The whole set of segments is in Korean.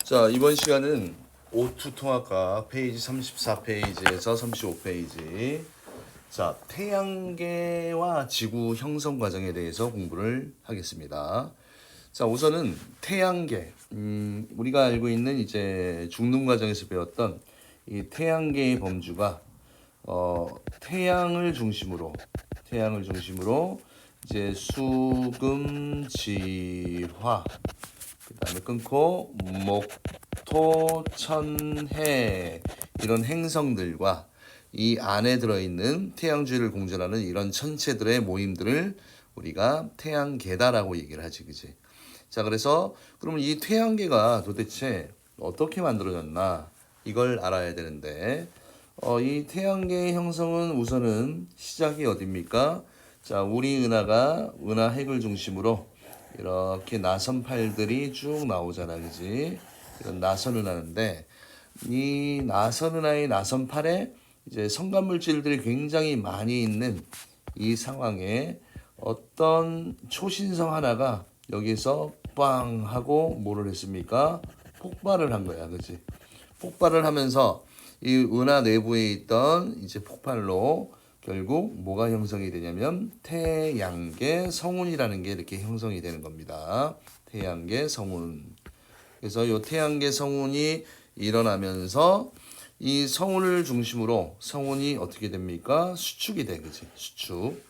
자, 이번 시간은 O2 통합과 페이지 34페이지에서 35페이지. 자, 태양계와 지구 형성 과정에 대해서 공부를 하겠습니다. 자, 우선은 태양계. 우리가 알고 있는 이제 중등 과정에서 배웠던 이 태양계의 범주가 태양을 중심으로 이제 수금, 지화, 그다음에 끊고 목토, 천, 해 이런 행성들과 이 안에 들어있는 태양주위를 공전하는 이런 천체들의 모임들을 우리가 태양계다라고 얘기를 하지, 그지? 자, 그래서 그러면 이 태양계가 도대체 어떻게 만들어졌나 이걸 알아야 되는데, 이 태양계의 형성은 우선은 시작이 어딥니까? 자, 우리 은하가 은하핵을 중심으로 이렇게 나선팔들이 쭉 나오잖아, 그지? 이런 나선은하인데, 이 나선은하의 나선팔에 이제 성간물질들이 굉장히 많이 있는 이 상황에 어떤 초신성 하나가 여기서 빵 하고 뭐를 했습니까? 폭발을 한 거야, 그지? 폭발을 하면서 이 은하 내부에 있던 이제 폭발로 결국 뭐가 형성이 되냐면 태양계 성운이라는 게 이렇게 형성이 되는 겁니다. 태양계 성운. 그래서 이 태양계 성운이 일어나면서 이 성운을 중심으로 성운이 어떻게 됩니까? 수축이 돼, 그지? 수축.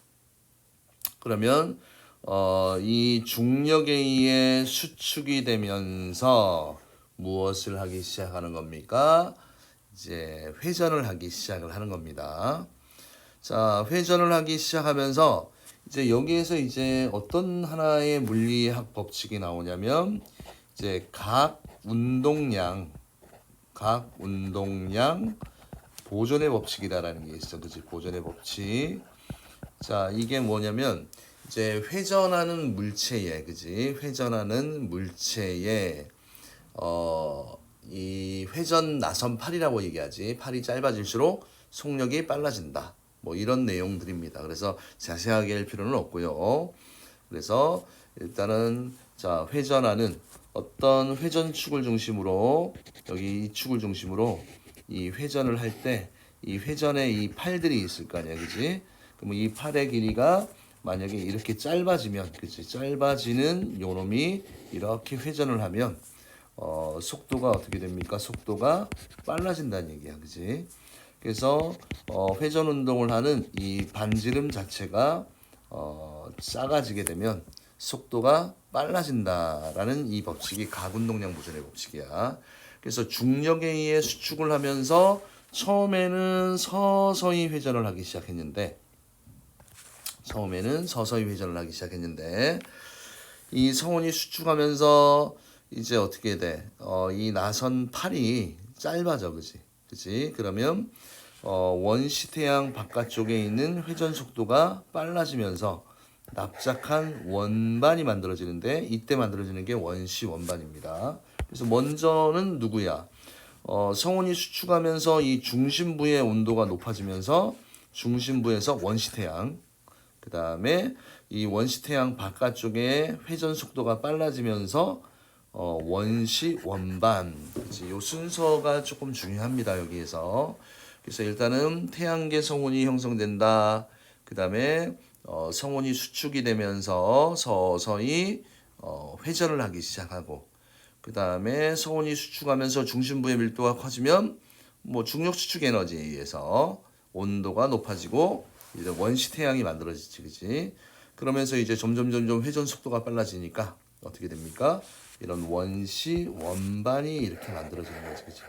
그러면 이 중력에 의해 수축이 되면서 무엇을 하기 시작하는 겁니까? 이제 회전을 하기 시작을 하는 겁니다. 자, 회전을 하기 시작하면서 이제 여기에서 이제 어떤 하나의 물리학 법칙이 나오냐면 이제 각 운동량 보존의 법칙이다라는 게 있어, 그지? 보존의 법칙. 자, 이게 뭐냐면 이제 회전하는 물체에, 그지? 회전하는 물체에 이 회전 나선팔이라고 얘기하지. 팔이 짧아질수록 속력이 빨라진다. 뭐 이런 내용들입니다. 그래서 자세하게 할 필요는 없고요. 그래서 일단은 자, 회전하는 어떤 회전축을 중심으로 여기 이 축을 중심으로 이 회전을 할 때 이 회전에 이 팔들이 있을 거 아니야, 그지? 그러면 이 팔의 길이가 만약에 이렇게 짧아지면, 그치? 짧아지는 요놈이 이렇게 회전을 하면 속도가 어떻게 됩니까? 속도가 빨라진다는 얘기야, 그지? 그래서 회전 운동을 하는 이 반지름 자체가 작아지게 되면 속도가 빨라진다라는 이 법칙이 각운동량 보존의 법칙이야. 그래서 중력에 의해 수축을 하면서 처음에는 서서히 회전을 하기 시작했는데 이 성운이 수축하면서 이제 어떻게 돼? 이 나선 팔이 짧아져, 그지? 그러면 원시 태양 바깥쪽에 있는 회전 속도가 빨라지면서 납작한 원반이 만들어지는데 이때 만들어지는 게 원시 원반입니다. 그래서 먼저는 누구야? 성운이 수축하면서 이 중심부의 온도가 높아지면서 중심부에서 원시 태양, 그 다음에 이 원시 태양 바깥쪽에 회전 속도가 빨라지면서 원시 원반, 그치? 요 순서가 조금 중요합니다, 여기에서. 그래서 일단은 태양계 성운이 형성된다. 그 다음에 성운이 수축이 되면서 서서히 회전을 하기 시작하고, 그 다음에 성운이 수축하면서 중심부의 밀도가 커지면 뭐 중력 수축 에너지에 의해서 온도가 높아지고 이제 원시 태양이 만들어지지, 그지? 그러면서 이제 점점 회전 속도가 빨라지니까 어떻게 됩니까? 이런 원시 원반이 이렇게 만들어지는 거지, 그지?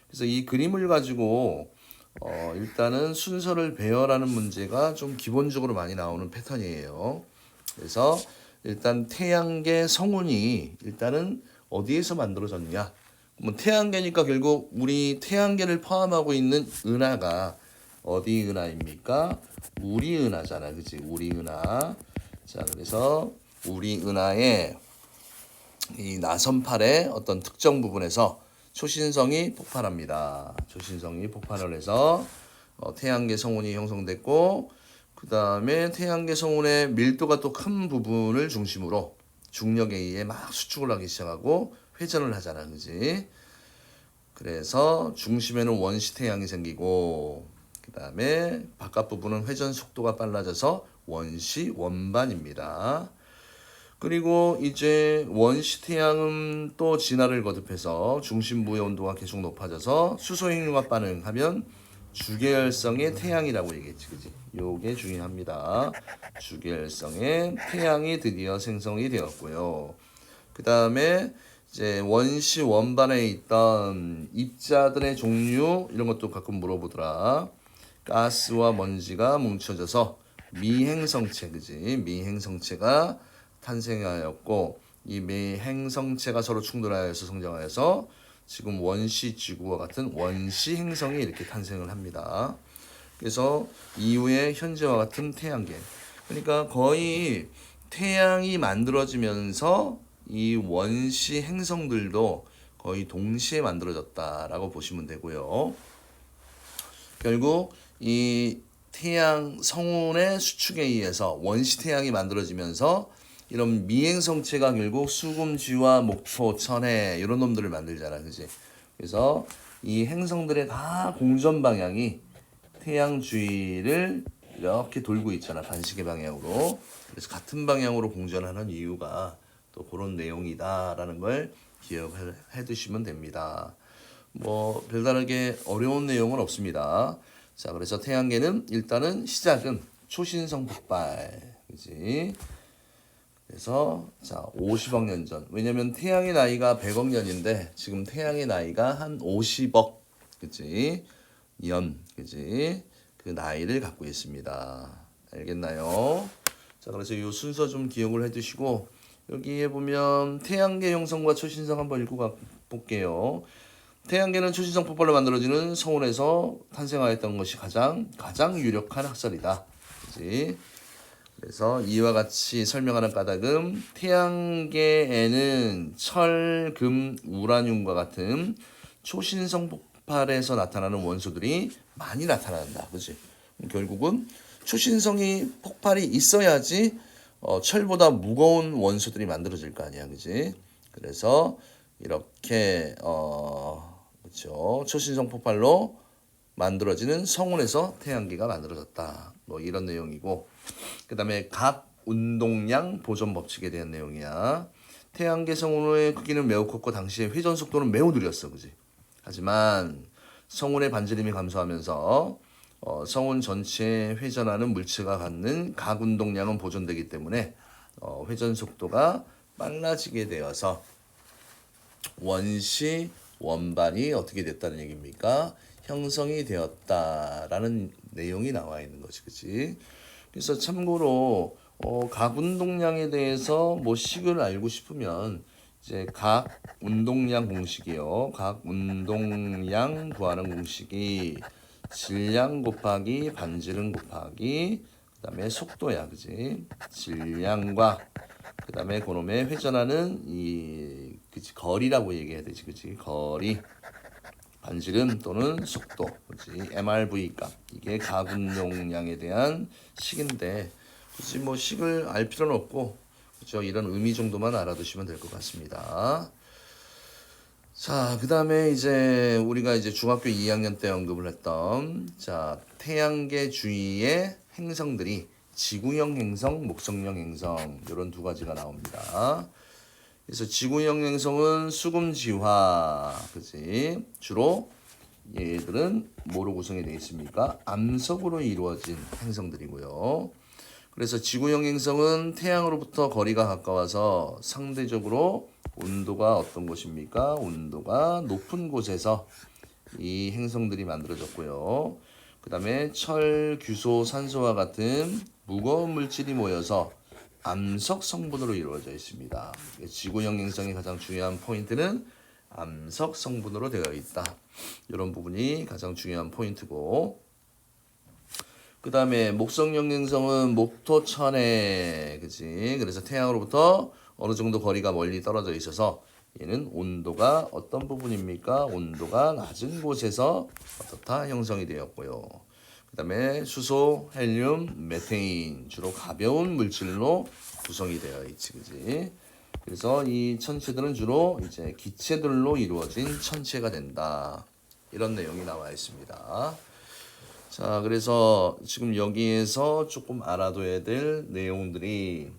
그래서 이 그림을 가지고 일단은 순서를 배열하는 문제가 좀 기본적으로 많이 나오는 패턴이에요. 그래서 일단 태양계 성운이 일단은 어디에서 만들어졌냐? 뭐 태양계니까 결국 우리 태양계를 포함하고 있는 은하가 어디 은하입니까? 우리 은하잖아, 그치? 우리 은하. 자, 그래서 우리 은하의 이 나선팔의 어떤 특정 부분에서 초신성이 폭발합니다. 초신성이 폭발을 해서 태양계 성운이 형성됐고, 그 다음에 태양계 성운의 밀도가 또 큰 부분을 중심으로 중력에 의해 막 수축을 하기 시작하고 회전을 하잖아, 그지? 그래서 중심에는 원시 태양이 생기고 그 다음에 바깥 부분은 회전 속도가 빨라져서 원시 원반입니다. 그리고 이제 원시 태양은 또 진화를 거듭해서 중심부의 온도가 계속 높아져서 수소 핵융합 반응하면 주계열성의 태양이라고 얘기했지, 그지? 요게 중요합니다. 주계열성의 태양이 드디어 생성이 되었고요. 그 다음에 이제 원시 원반에 있던 입자들의 종류 이런 것도 가끔 물어보더라. 가스와 먼지가 뭉쳐져서 미행성체, 그지? 미행성체가 탄생하였고 이 미행성체가 서로 충돌하여서 성장하여서 지금 원시 지구와 같은 원시 행성이 이렇게 탄생을 합니다. 그래서 이후에 현재와 같은 태양계. 그러니까 거의 태양이 만들어지면서 이 원시 행성들도 거의 동시에 만들어졌다라고 보시면 되고요. 결국 이 태양 성운의 수축에 의해서 원시 태양이 만들어지면서 이런 미행성체가 결국 수금지와 목토, 천해 이런 놈들을 만들잖아, 그지? 그래서 이 행성들의 다 공전 방향이 태양 주위를 이렇게 돌고 있잖아, 반시계 방향으로. 그래서 같은 방향으로 공전하는 이유가 또 그런 내용이다라는 걸 기억해 두시면 됩니다. 뭐 별다르게 어려운 내용은 없습니다. 자, 그래서 태양계는 일단은 시작은 초신성 폭발, 그지? 그래서 자 50억 년 전. 왜냐면 태양의 나이가 100억 년인데 지금 태양의 나이가 한 50억, 그지? 년, 그지? 그 나이를 갖고 있습니다. 알겠나요? 자, 그래서 이 순서 좀 기억을 해두시고 여기에 보면 태양계 형성과 초신성 한번 읽고 볼게요. 태양계는 초신성 폭발로 만들어지는 성운에서 탄생하였던 것이 가장 유력한 학설이다. 그지? 그래서 이와 같이 설명하는 까닭은 태양계에는 철, 금, 우라늄과 같은 초신성 폭발에서 나타나는 원소들이 많이 나타난다. 그지? 결국은 초신성이 폭발이 있어야지 철보다 무거운 원소들이 만들어질 거 아니야. 그지? 그래서 이렇게 그렇죠. 초신성 폭발로 만들어지는 성운에서 태양계가 만들어졌다. 뭐 이런 내용이고, 그 다음에 각 운동량 보존 법칙에 대한 내용이야. 태양계 성운의 크기는 매우 컸고 당시에 회전 속도는 매우 느렸어, 그지? 하지만 성운의 반지름이 감소하면서 성운 전체에 회전하는 물체가 갖는 각 운동량은 보존되기 때문에 회전 속도가 빨라지게 되어서 원시 원반이 어떻게 됐다는 얘기입니까? 형성이 되었다라는 내용이 나와 있는 것이, 그치? 그래서 참고로 각 운동량에 대해서 뭐 식을 알고 싶으면 이제 각 운동량 공식이요. 각 운동량 구하는 공식이 질량 곱하기 반지름 곱하기 그다음에 속도야, 그지? 질량과 그다음에 그놈의 회전하는 이 그치 거리라고 얘기해야 되지, 그치? 거리, 반지름 또는 속도, 그치? MRV 값, 이게 각 운동량에 대한 식인데 굳이 뭐 식을 알 필요는 없고, 그렇죠? 이런 의미 정도만 알아두시면 될 것 같습니다. 자, 그 다음에 이제 우리가 이제 중학교 2학년 때 언급을 했던 태양계 주위의 행성들이 지구형 행성, 목성형 행성 이런 두 가지가 나옵니다. 그래서 지구형 행성은 수금지화, 그지? 주로 얘들은 뭐로 구성이 되어 있습니까? 암석으로 이루어진 행성들이고요. 그래서 지구형 행성은 태양으로부터 거리가 가까워서 상대적으로 온도가 어떤 곳입니까? 온도가 높은 곳에서 이 행성들이 만들어졌고요. 그 다음에 철, 규소, 산소와 같은 무거운 물질이 모여서 암석 성분으로 이루어져 있습니다. 지구형 행성의 가장 중요한 포인트는 암석 성분으로 되어 있다. 이런 부분이 가장 중요한 포인트고, 그 다음에 목성형 행성은 목토천해, 그치? 그래서 태양으로부터 어느 정도 거리가 멀리 떨어져 있어서 얘는 온도가 어떤 부분입니까? 온도가 낮은 곳에서 어떻다 형성이 되었고요. 그 다음에 수소, 헬륨, 메테인 주로 가벼운 물질로 구성이 되어 있지, 그지? 그래서 이 천체들은 주로 이제 기체들로 이루어진 천체가 된다. 이런 내용이 나와 있습니다. 자, 그래서 지금 여기에서 조금 알아둬야 될 내용들이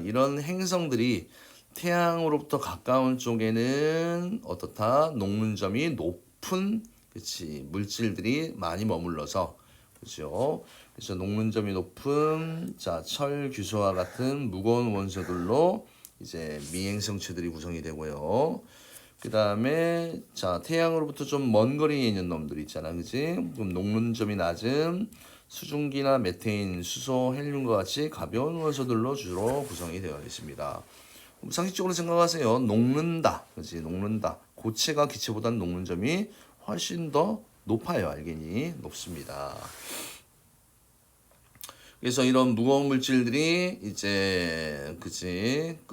이런 행성들이 태양으로부터 가까운 쪽에는 어떻다? 녹는점이 높은 그치 물질들이 많이 머물러서 그죠? 그래서 녹는점이 높은 철, 규소와 같은 무거운 원소들로 이제 미행성체들이 구성이 되고요. 그 다음에 태양으로부터 좀 먼 거리에 있는 놈들 있잖아, 그지? 좀 녹는점이 낮은 수증기나 메테인, 수소, 헬륨과 같이 가벼운 원소들로 주로 구성이 되어 있습니다. 상식적으로 생각하세요. 녹는다, 그지? 녹는다. 고체가 기체보다는 녹는 점이 훨씬 더 높아요, 알겠니? 높습니다. 그래서 이런 무거운 물질들이 이제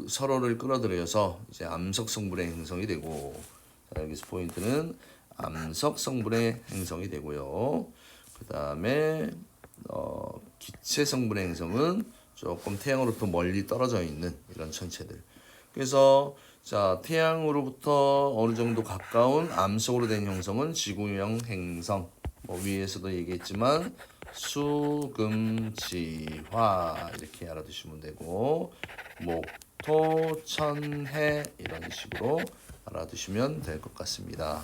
서로를 끌어들여서 이제 암석 성분의 행성이 되고, 여기서 포인트는 암석 성분의 행성이 되고요. 그 다음에 기체 성분의 행성은 조금 태양으로부터 멀리 떨어져 있는 이런 천체들. 그래서 태양으로부터 어느 정도 가까운 암석으로 된 형성은 지구형 행성. 위에서도 얘기했지만 수금지화 이렇게 알아두시면 되고, 목토, 천해 이런 식으로 알아두시면 될 것 같습니다.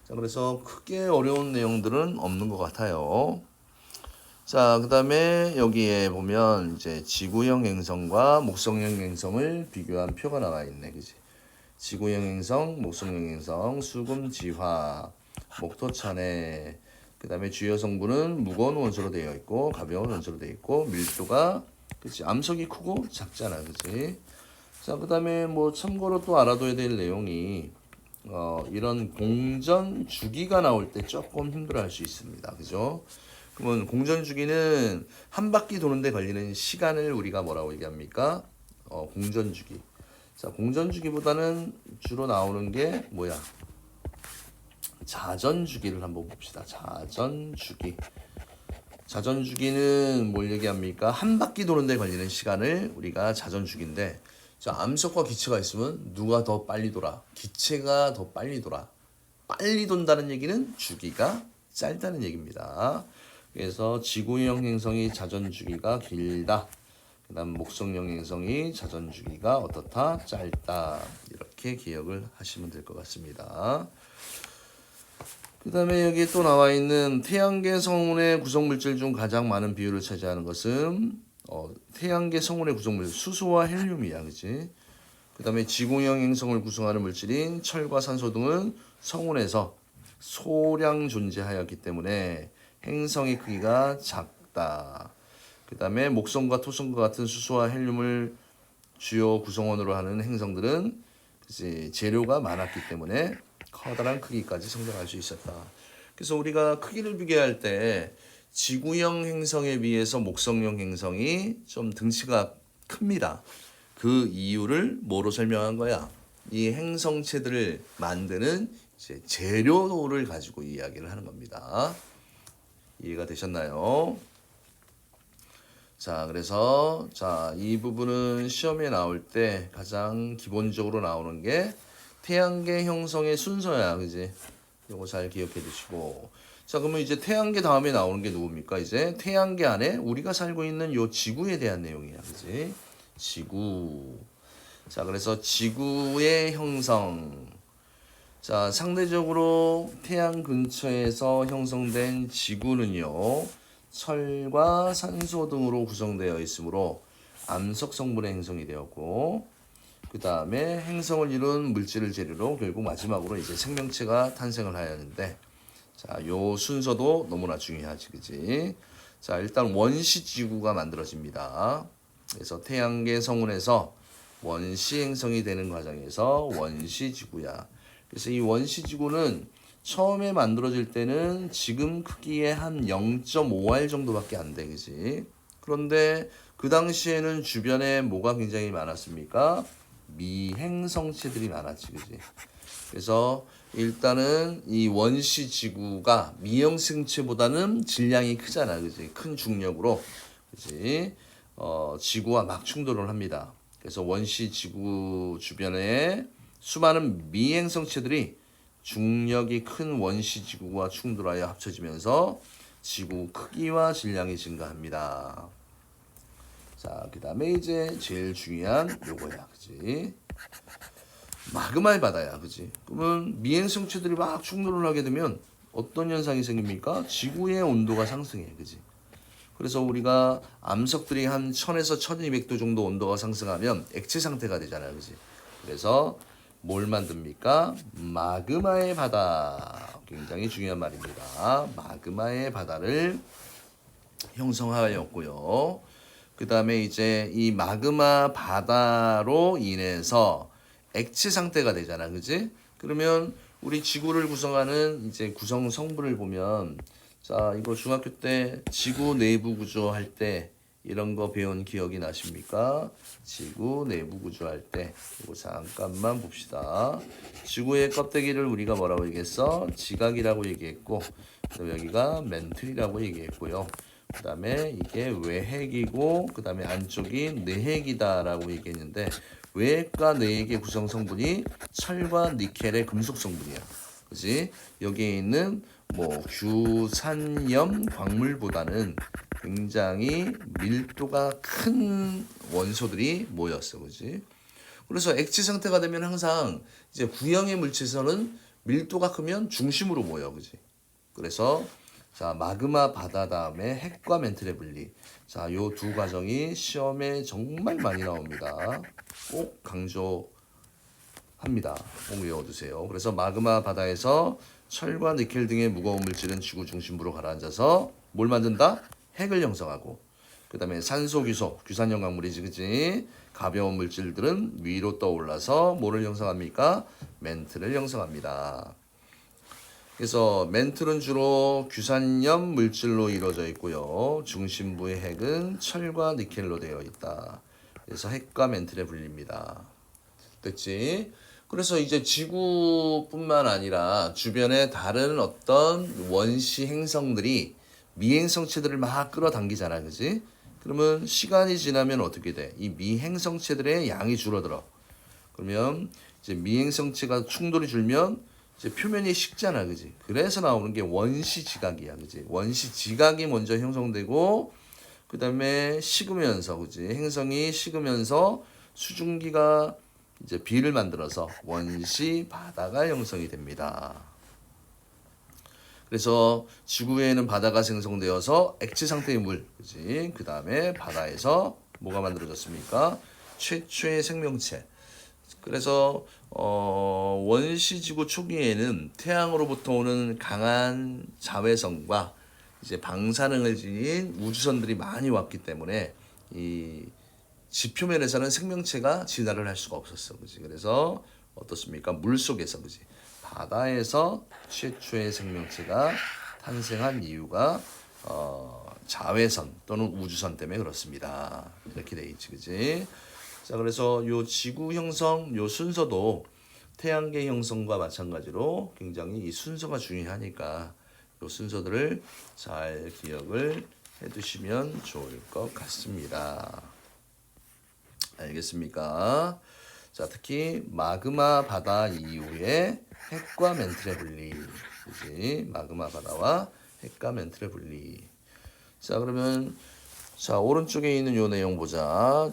그래서 크게 어려운 내용들은 없는 것 같아요. 그 다음에 여기에 보면 이제 지구형 행성과 목성형 행성을 비교한 표가 나와 있네, 그지? 지구형 행성, 목성형 행성, 수금지화, 목토천해. 그 다음에 주요 성분은 무거운 원소로 되어 있고 가벼운 원소로 되어 있고 밀도가 그치 암석이 크고 작잖아, 그치? 그 다음에 참고로 또 알아둬야 될 내용이 이런 공전 주기가 나올 때 조금 힘들어할 수 있습니다, 그죠? 그러면 공전 주기는 한 바퀴 도는데 걸리는 시간을 우리가 뭐라고 얘기합니까? 공전 주기. 공전 주기보다는 주로 나오는 게 뭐야? 자전 주기를 한번 봅시다. 자전 주기. 자전 주기는 뭘 얘기합니까? 한 바퀴 도는데 걸리는 시간을 우리가 자전 주기인데, 암석과 기체가 있으면 누가 더 빨리 돌아? 기체가 더 빨리 돌아. 빨리 돈다는 얘기는 주기가 짧다는 얘기입니다. 그래서 지구형 행성이 자전 주기가 길다. 그 다음 목성형 행성이 자전 주기가 어떻다? 짧다. 이렇게 기억을 하시면 될 것 같습니다. 그 다음에 여기 또 나와 있는 태양계 성운의 구성물질 중 가장 많은 비율을 차지하는 것은 태양계 성운의 구성물질 수소와 헬륨이야, 그치? 그 다음에 지구형 행성을 구성하는 물질인 철과 산소 등은 성운에서 소량 존재하였기 때문에 행성의 크기가 작다. 그 다음에 목성과 토성과 같은 수소와 헬륨을 주요 구성원으로 하는 행성들은 재료가 많았기 때문에 커다란 크기까지 성장할 수 있었다. 그래서 우리가 크기를 비교할 때 지구형 행성에 비해서 목성형 행성이 좀 등치가 큽니다. 그 이유를 뭐로 설명한 거야? 이 행성체들을 만드는 재료를 가지고 이야기를 하는 겁니다. 이해가 되셨나요? 그래서 이 부분은 시험에 나올 때 가장 기본적으로 나오는 게 태양계 형성의 순서야, 그지? 요거 잘 기억해 두시고. 그러면 이제 태양계 다음에 나오는 게 누굽니까? 이제 태양계 안에 우리가 살고 있는 요 지구에 대한 내용이야, 그지? 지구. 그래서 지구의 형성. 상대적으로 태양 근처에서 형성된 지구는요, 철과 산소 등으로 구성되어 있으므로 암석 성분의 행성이 되었고, 그 다음에 행성을 이룬 물질을 재료로 결국 마지막으로 이제 생명체가 탄생을 하였는데, 요 순서도 너무나 중요하지, 그지? 일단 원시 지구가 만들어집니다. 그래서 태양계 성운에서 원시 행성이 되는 과정에서 원시 지구야. 그래서 이 원시 지구는 처음에 만들어질 때는 지금 크기의 한 0.5알 정도밖에 안 돼, 그지? 그런데 그 당시에는 주변에 뭐가 굉장히 많았습니까? 미행성체들이 많았지, 그지? 그래서 일단은 이 원시 지구가 미행성체보다는 질량이 크잖아, 그지? 큰 중력으로, 그지? 지구와 막 충돌을 합니다. 그래서 원시 지구 주변에 수많은 미행성체들이 중력이 큰 원시 지구와 충돌하여 합쳐지면서 지구 크기와 질량이 증가합니다. 자, 그다음에 이제 제일 중요한 요거야, 그지? 마그마의 바다야, 그지? 그러면 미행성체들이 막 충돌을 하게 되면 어떤 현상이 생깁니까? 지구의 온도가 상승해, 그지? 그래서 우리가 암석들이 한 1000에서 1200도 정도 온도가 상승하면 액체 상태가 되잖아요, 그지? 그래서 뭘 만듭니까? 마그마의 바다. 굉장히 중요한 말입니다. 마그마의 바다를 형성하였고요. 그 다음에 이제 이 마그마 바다로 인해서 액체 상태가 되잖아, 그지? 그러면 우리 지구를 구성하는 이제 구성 성분을 보면, 자, 이거 중학교 때 지구 내부 구조 할 때 이런 거 배운 기억이 나십니까? 지구 내부 구조 할 때 이거 잠깐만 봅시다. 지구의 껍데기를 우리가 뭐라고 얘기했어? 지각이라고 얘기했고, 그다음에 여기가 멘틀이라고 얘기했고요. 그 다음에 이게 외핵이고, 그 다음에 안쪽이 내핵이다라고 얘기했는데, 외핵과 내핵의 구성 성분이 철과 니켈의 금속 성분이야. 그지? 여기에 있는 뭐 규산염 광물보다는 굉장히 밀도가 큰 원소들이 모였어. 그지? 그래서 액체 상태가 되면 항상 이제 구형의 물체에서는 밀도가 크면 중심으로 모여. 그지? 그래서 자, 마그마 바다 다음에 핵과 멘틀의 분리. 자, 요 두 과정이 시험에 정말 많이 나옵니다. 꼭 강조합니다. 꼭 외워두세요. 그래서 마그마 바다에서 철과 니켈 등의 무거운 물질은 지구 중심부로 가라앉아서 뭘 만든다? 핵을 형성하고, 그 다음에 산소, 규소, 규산염 광물이지, 그지? 가벼운 물질들은 위로 떠올라서 뭐를 형성합니까? 멘틀을 형성합니다. 그래서 멘틀은 주로 규산염 물질로 이루어져 있고요. 중심부의 핵은 철과 니켈로 되어 있다. 그래서 핵과 멘틀에 불립니다. 됐지? 그래서 이제 지구뿐만 아니라 주변에 다른 어떤 원시 행성들이 미행성체들을 막 끌어당기잖아, 그지? 그러면 시간이 지나면 어떻게 돼? 이 미행성체들의 양이 줄어들어. 그러면 이제 미행성체가 충돌이 줄면 이제 표면이 식잖아, 그지? 그래서 나오는 게 원시 지각이야, 그지? 원시 지각이 먼저 형성되고, 그 다음에 식으면서, 그지? 행성이 식으면서 수증기가 이제 비를 만들어서 원시 바다가 형성이 됩니다. 그래서 지구에는 바다가 생성되어서 액체 상태의 물, 그지? 그 다음에 바다에서 뭐가 만들어졌습니까? 최초의 생명체. 그래서 원시지구 초기에는 태양으로부터 오는 강한 자외선과 이제 방사능을 지닌 우주선들이 많이 왔기 때문에 이 지표면에서는 생명체가 진화를 할 수가 없었어, 그지? 그래서 어떻습니까? 물 속에서, 그지? 바다에서 최초의 생명체가 탄생한 이유가 자외선 또는 우주선 때문에 그렇습니다. 이렇게 돼 있지, 그지? 자, 그래서 요 지구 형성 요 순서도 태양계 형성과 마찬가지로 굉장히 이 순서가 중요하니까 요 순서들을 잘 기억을 해두시면 좋을 것 같습니다. 알겠습니까? 자, 특히 마그마 바다 이후에 핵과 멘틀의 분리, 그지? 마그마 바다와 핵과 멘틀의 분리. 자, 그러면 자, 오른쪽에 있는 요 내용 보자.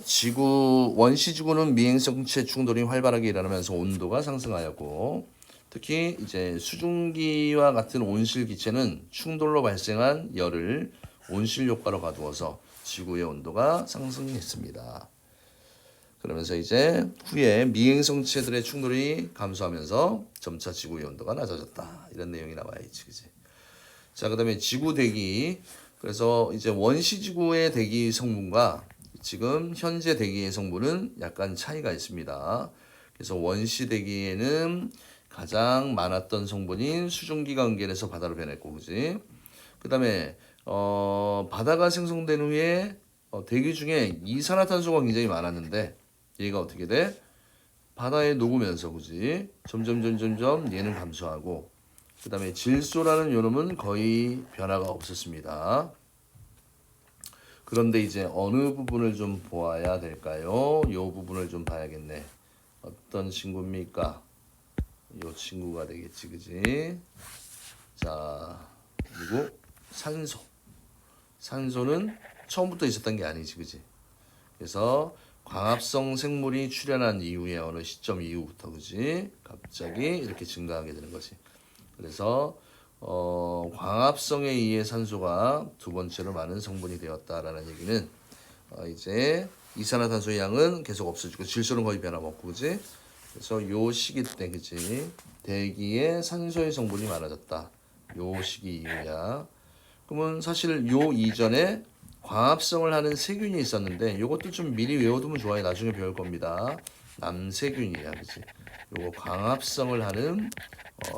원시 지구는 미행성체 충돌이 활발하게 일어나면서 온도가 상승하였고, 특히 이제 수증기와 같은 온실 기체는 충돌로 발생한 열을 온실 효과로 가두어서 지구의 온도가 상승했습니다. 그러면서 이제 후에 미행성체들의 충돌이 감소하면서 점차 지구의 온도가 낮아졌다. 이런 내용이 나와 있지, 그지? 자, 그다음에 지구 대기. 그래서 이제 원시 지구의 대기 성분과 지금 현재 대기의 성분은 약간 차이가 있습니다. 그래서 원시 대기에는 가장 많았던 성분인 수증기가 응결해서 바다로 변했고, 그지? 그다음에 바다가 생성된 후에 대기 중에 이산화탄소가 굉장히 많았는데 얘가 어떻게 돼? 바다에 녹으면서, 그지? 점점 얘는 감소하고, 그 다음에 질소라는 요놈은 거의 변화가 없었습니다. 그런데 이제 어느 부분을 좀 보아야 될까요? 요 부분을 좀 봐야겠네. 어떤 친구입니까? 요 친구가 되겠지, 그지? 자, 그리고 산소. 산소는 처음부터 있었던 게 아니지, 그지? 그래서 광합성 생물이 출현한 이후에 어느 시점 이후부터, 그지? 갑자기 이렇게 증가하게 되는 거지. 그래서 광합성에 의해 산소가 두 번째로 많은 성분이 되었다라는 얘기는 이제 이산화탄소의 양은 계속 없어지고 질소는 거의 변함없고, 그지? 그래서 요 시기 때, 그지? 대기에 산소의 성분이 많아졌다. 요 시기 이후야. 그러면 사실 요 이전에 광합성을 하는 세균이 있었는데 요것도 좀 미리 외워두면 좋아요. 나중에 배울 겁니다. 남세균이야, 그치? 요거 광합성을 하는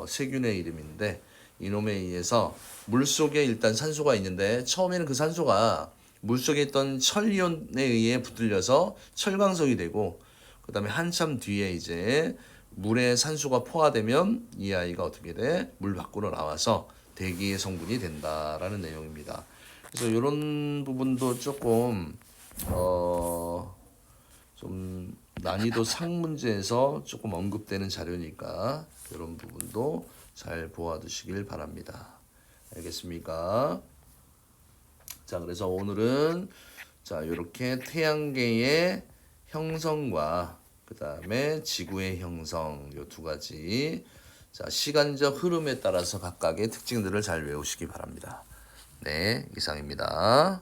세균의 이름인데 이놈에 의해서 물속에 일단 산소가 있는데 처음에는 그 산소가 물속에 있던 철이온에 의해 붙들려서 철광석이 되고 그 다음에 한참 뒤에 이제 물에 산소가 포화되면 이 아이가 어떻게 돼? 물 밖으로 나와서 대기의 성분이 된다라는 내용입니다. 그래서 이런 부분도 조금 좀 난이도 상 문제에서 조금 언급되는 자료니까 이런 부분도 잘 보아두시길 바랍니다. 알겠습니까? 자, 그래서 오늘은 자 이렇게 태양계의 형성과 그 다음에 지구의 형성 요 두 가지 자 시간적 흐름에 따라서 각각의 특징들을 잘 외우시기 바랍니다. 네, 이상입니다.